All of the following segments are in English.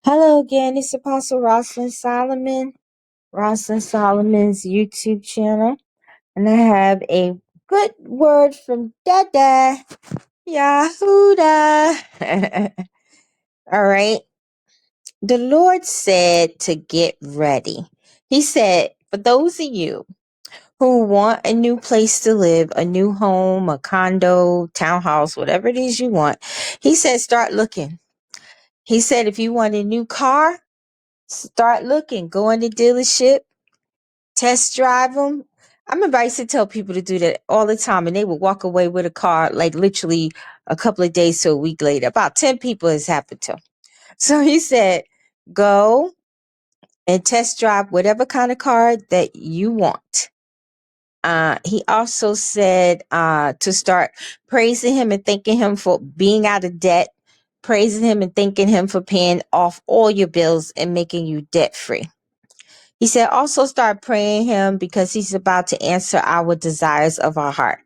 Hello again, it's Apostle Rosalind Solomon, Rosalind Solomon's YouTube channel, and I have a good word from Dada, Yahuda. All right, the Lord said to get ready. He said, for those of you who want a new place to live, a new home, a condo, townhouse, whatever it is you want, he said, start looking. He said, if you want a new car, start looking, go in the dealership, test drive them. I remember I used to tell people to do that all the time, and they would walk away with a car like literally a couple of days to a week later. About 10 people has happened to. So he said, go and test drive whatever kind of car that you want. He also said to start praising him and thanking him for being out of debt, praising him and thanking him for paying off all your bills and making you debt free. He said, also start praying him because he's about to answer our desires of our heart.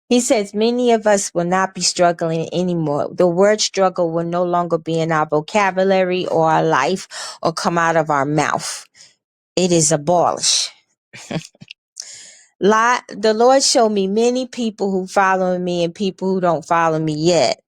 He says, many of us will not be struggling anymore. The word struggle will no longer be in our vocabulary or our life or come out of our mouth. It is abolished. The Lord showed me many people who follow me and people who don't follow me yet.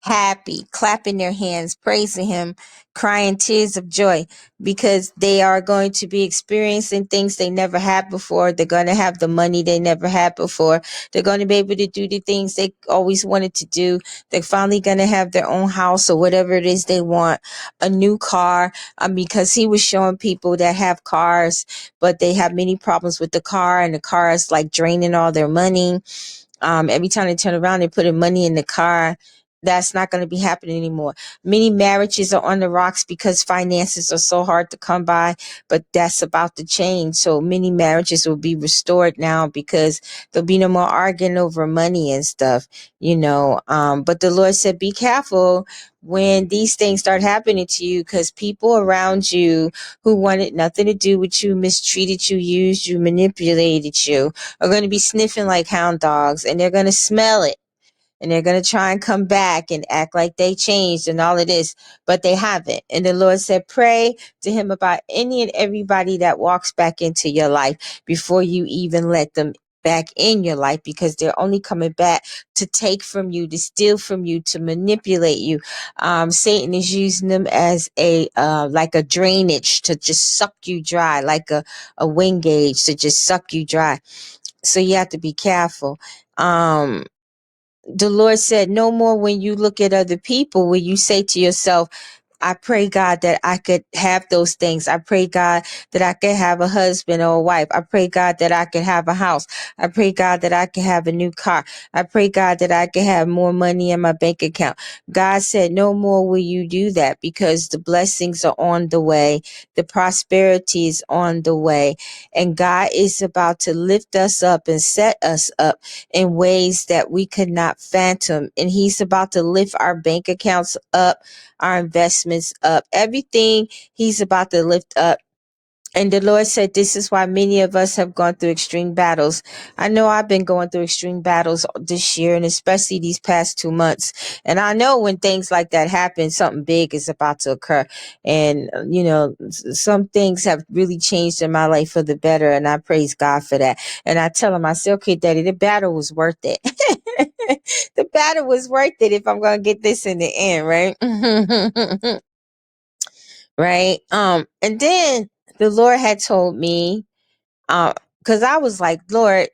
Happy, clapping their hands, praising him, crying tears of joy because they are going to be experiencing things they never had before. They're going to have the money they never had before. They're going to be able to do the things they always wanted to do. They're finally going to have their own house or whatever it is they want, a new car, because he was showing people that have cars, but they have many problems with the car, and the car is like draining all their money. Every time they turn around, they're putting money in the car. That's not going to be happening anymore. Many marriages are on the rocks because finances are so hard to come by, but that's about to change. So many marriages will be restored now because there'll be no more arguing over money and stuff, But the Lord said, be careful when these things start happening to you, because people around you who wanted nothing to do with you, mistreated you, used you, manipulated you, are going to be sniffing like hound dogs, and they're going to smell it. And they're going to try and come back and act like they changed and all of this, but they haven't. And the Lord said, pray to him about any and everybody that walks back into your life before you even let them back in your life, because they're only coming back to take from you, to steal from you, to manipulate you. Satan is using them as like a drainage to just suck you dry, like a wind gauge to just suck you dry. So you have to be careful. The Lord said, no more when you look at other people, will you say to yourself, I pray, God, that I could have those things. I pray, God, that I could have a husband or a wife. I pray, God, that I could have a house. I pray, God, that I could have a new car. I pray, God, that I could have more money in my bank account. God said, no more will you do that, because the blessings are on the way. The prosperity is on the way. And God is about to lift us up and set us up in ways that we could not fathom. And he's about to lift our bank accounts up, our investments up, everything he's about to lift up. And the Lord said, this is why many of us have gone through extreme battles. I know I've been going through extreme battles this year, and especially these past 2 months. And I know when things like that happen, something big is about to occur. And, some things have really changed in my life for the better. And I praise God for that. And I tell him, I say, okay, Daddy, the battle was worth it. The battle was worth it if I'm going to get this in the end, right? Right. And then the Lord had told me, because I was like, Lord,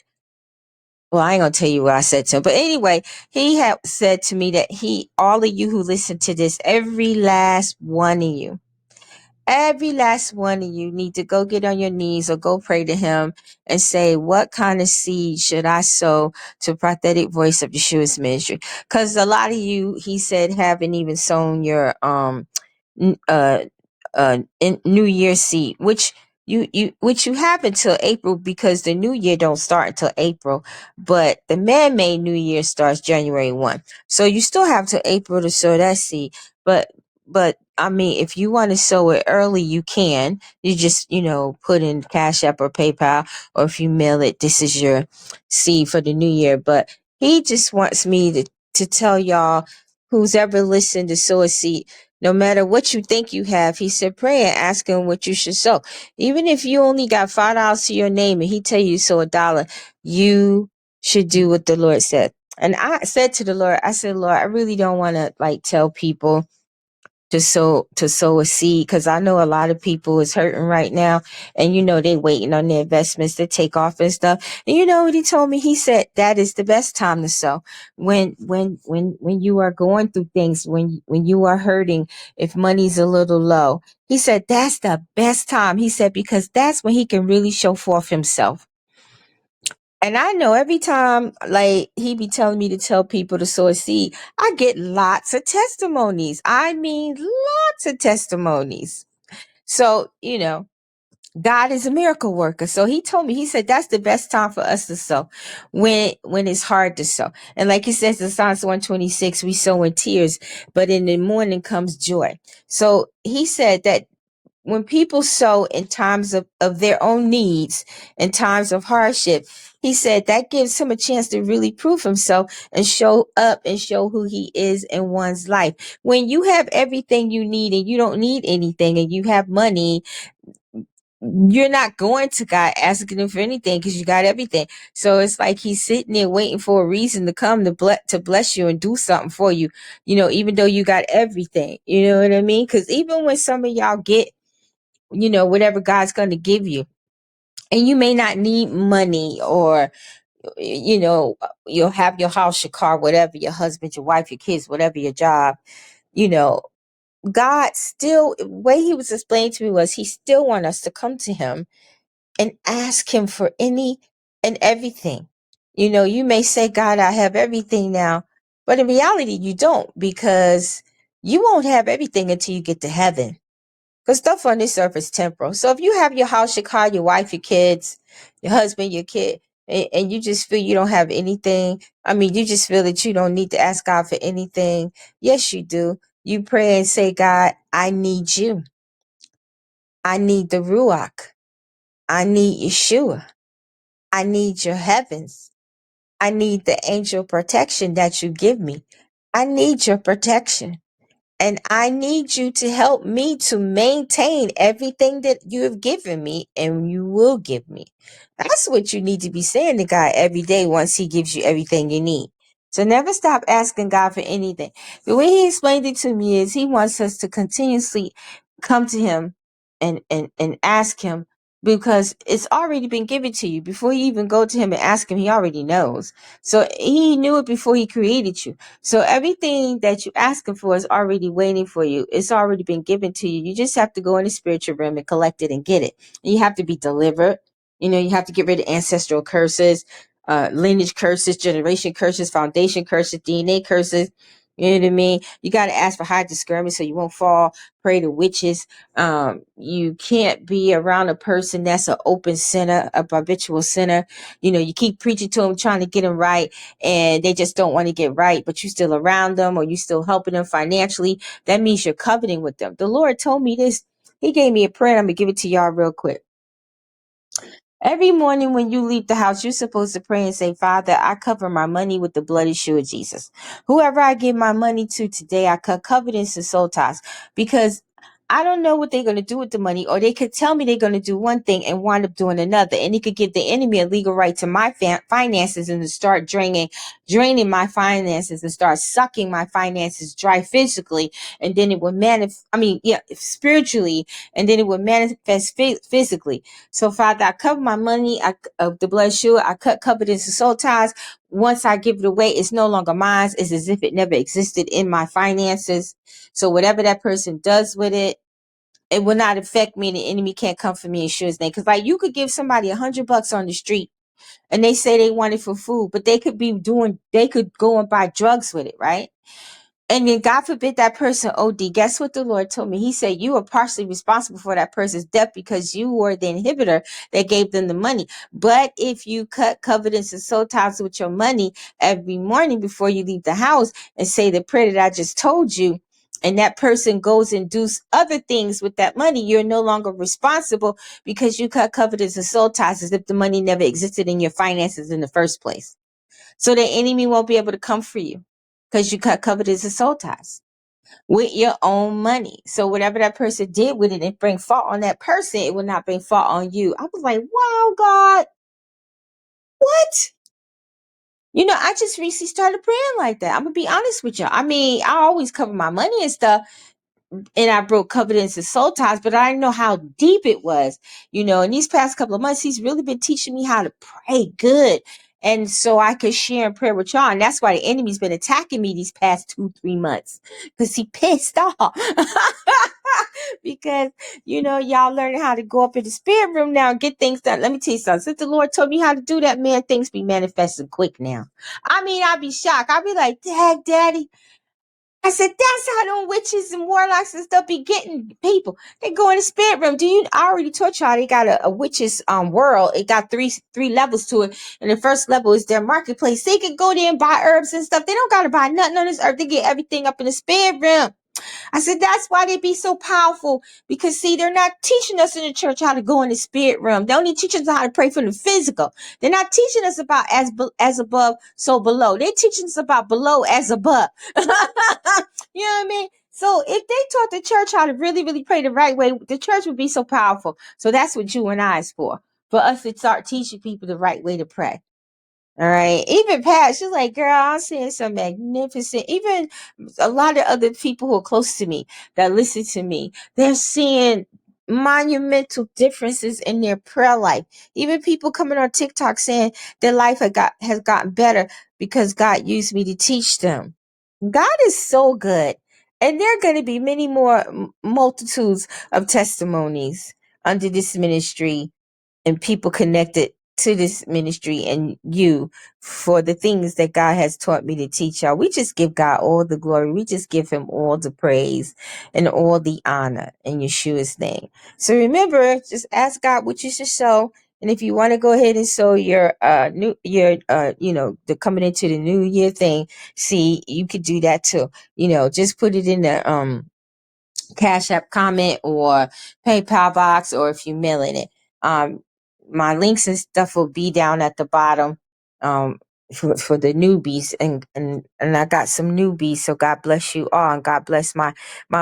well, I ain't gonna tell you what I said to him, but anyway, he had said to me that all of you who listen to this, every last one of you need to go get on your knees or go pray to him and say, what kind of seed should I sow to Prophetic Voice of Yeshua's ministry? Because a lot of you, he said, haven't even sown your New Year's seed, which you have until April, because the new year don't start until April, but the man-made New Year starts January 1. So you still have till April to sow that seed. But I mean, if you want to sow it early, you can. You just, put in Cash App or PayPal, or if you mail it, this is your seed for the new year. But he just wants me to tell y'all, who's ever listened, to sow a seed. No matter what you think you have, he said, pray and ask him what you should sow. Even if you only got $5 to your name and he tell you to sow $1, you should do what the Lord said. And I said to the Lord, I said, Lord, I really don't want to like tell people to sow a seed, because I know a lot of people is hurting right now, and they waiting on their investments to take off and stuff. And you know what he told me? He said that is the best time to sow, when you are going through things, when you are hurting, if money's a little low. He said that's the best time. He said because that's when he can really show forth himself. And I know every time, like, he be telling me to tell people to sow a seed, I get lots of testimonies. I mean, lots of testimonies. So, God is a miracle worker. So he told me, he said, that's the best time for us to sow, when it's hard to sow. And like he says in Psalms 126, we sow in tears, but in the morning comes joy. So he said that when people sow in times of their own needs, in times of hardship, he said that gives him a chance to really prove himself and show up and show who he is in one's life. When you have everything you need and you don't need anything, and you have money, you're not going to God asking him for anything because you got everything. So it's like he's sitting there waiting for a reason to come to bless you and do something for you, even though you got everything. You know what I mean? Because even when some of y'all get whatever God's going to give you, and you may not need money, or, you'll have your house, your car, whatever, your husband, your wife, your kids, whatever your job, God still, the way he was explaining to me was he still want us to come to him and ask him for any and everything. You may say, God, I have everything now, but in reality, you don't, because you won't have everything until you get to heaven. Because stuff on this earth is temporal. So if you have your house, your car, your wife, your kids, your husband, your kid, and you just feel you don't have anything, you just feel that you don't need to ask God for anything. Yes, you do. You pray and say, God, I need you. I need the Ruach. I need Yeshua. I need your heavens. I need the angel protection that you give me. I need your protection. And I need you to help me to maintain everything that you have given me and you will give me. That's what you need to be saying to God every day once he gives you everything you need. So never stop asking God for anything. The way he explained it to me is he wants us to continuously come to him and ask him, because it's already been given to you. Before you even go to him and ask him, he already knows. So he knew it before he created you. So everything that you asking for is already waiting for you. It's already been given to you. You just have to go in the spiritual realm and collect it and get it. And you have to be delivered. You have to get rid of ancestral curses, lineage curses, generation curses, foundation curses, DNA curses. You know what I mean? You got to ask for high discernment so you won't fall prey to witches. You can't be around a person that's an open sinner, a habitual sinner. You keep preaching to them, trying to get them right, and they just don't want to get right, but you still around them, or you still helping them financially. That means you're covenanting with them. The Lord told me this. He gave me a prayer. I'm going to give it to y'all real quick. Every morning when you leave the house, you're supposed to pray and say, Father, I cover my money with the blood of Yeshua Jesus. Whoever I give my money to today, I cut covenants and soul ties, because I don't know what they're going to do with the money, or they could tell me they're going to do one thing and wind up doing another. And it could give the enemy a legal right to my finances and to start draining my finances and start sucking my finances dry physically. And then it would spiritually, and then it would manifest physically. So, Father, I cover my money of the blood Yeshua. I cut covenants and soul ties. Once I give it away, it's no longer mine. It's as if it never existed in my finances. So whatever that person does with it, it will not affect me, and the enemy can't come for me in Yeshua's name. Because like you could give somebody $100 on the street and they say they want it for food, but they could go and buy drugs with it, right? And then God forbid that person OD. Guess what the Lord told me? He said, you are partially responsible for that person's death because you were the inhibitor that gave them the money. But if you cut covenants and soul ties with your money every morning before you leave the house and say the prayer that I just told you, and that person goes and does other things with that money, you're no longer responsible because you cut covenants and soul ties as if the money never existed in your finances in the first place. So the enemy won't be able to come for you because you cut covenants and soul ties. with your own money. So whatever that person did with it and bring fault on that person, it will not bring fault on you. I was like, wow, God, what? You know, I just recently started praying like that. I'm gonna be honest with you. I mean, I always cover my money and stuff, and I broke covenants and soul ties, but I didn't know how deep it was. You know, in these past couple of months, he's really been teaching me how to pray good. And so I could share in prayer with y'all. And that's why the enemy's been attacking me these past 2-3 months. Because he pissed off. Because, you know, y'all learning how to go up in the spirit room now and get things done. Let me tell you something. Since the Lord told me how to do that, man, things be manifesting quick now. I mean, I'd be shocked. I'd be like, Dad, Daddy. I said, that's how them witches and warlocks and stuff be getting people. They go in the spirit room. I already told y'all they got a witches world. It got three levels to it. And the first level is their marketplace. They can go there and buy herbs and stuff. They don't gotta buy nothing on this earth. They get everything up in the spirit room. I said, that's why they be so powerful. Because see, they're not teaching us in the church how to go in the spirit realm. They only teach us how to pray for the physical. They're not teaching us about as above, so below. They're teaching us about below as above. You know what I mean? So if they taught the church how to really, really pray the right way, the church would be so powerful. So that's what you and I is for us to start teaching people the right way to pray. All right. Even Pat, she's like, girl, I'm seeing some magnificent, even a lot of other people who are close to me that listen to me, they're seeing monumental differences in their prayer life. Even people coming on TikTok saying their life has gotten better because God used me to teach them. God is so good. And there are going to be many more multitudes of testimonies under this ministry and people connected to this ministry and you for the things that God has taught me to teach y'all. We just give God all the glory. We just give him all the praise and all the honor in Yeshua's name. So remember, just ask God what you should sow. And if you want to go ahead and sow your the coming into the new year thing, see, you could do that too. You know, just put it in the Cash App comment or PayPal box, or if you mailing it. My links and stuff will be down at the bottom for the newbies, and I got some newbies, so God bless you all, and God bless my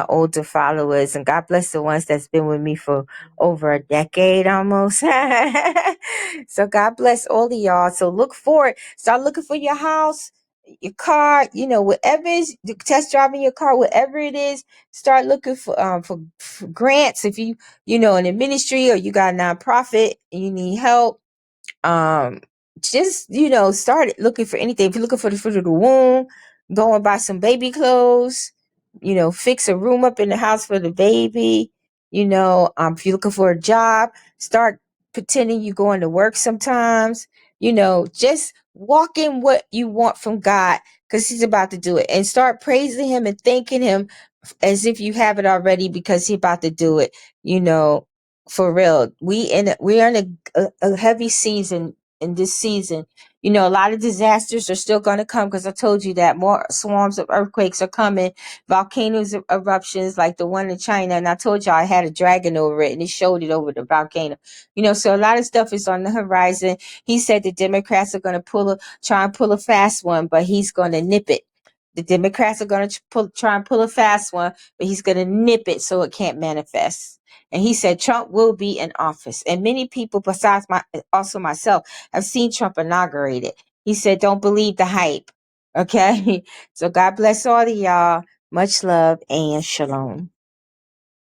older followers, and God bless the ones that's been with me for over a decade almost. So God bless all of y'all. So look forward, start looking for your house, your car, you know, whatever is test driving your car, whatever it is. Start looking for grants if you know in the ministry, or you got a nonprofit and you need help. Just start looking for anything. If you're looking for the fruit of the womb, go and buy some baby clothes. Fix a room up in the house for the baby. If you're looking for a job, start pretending you're going to work sometimes. Just walk in what you want from God, because he's about to do it, and start praising him and thanking him as if you have it already, because he's about to do it. For real, we're in a heavy season. In this season, a lot of disasters are still going to come, because I told you that more swarms of earthquakes are coming, volcanoes eruptions like the one in China, and I told you I had a dragon over it and it showed it over the volcano. So a lot of stuff is on the horizon. He said the Democrats are going to try and pull a fast one, but he's going to nip it. The Democrats are going to try and pull a fast one, but he's going to nip it so it can't manifest. And he said Trump will be in office. And many people besides also myself have seen Trump inaugurated. He said, don't believe the hype. Okay. So God bless all of y'all. Much love and shalom.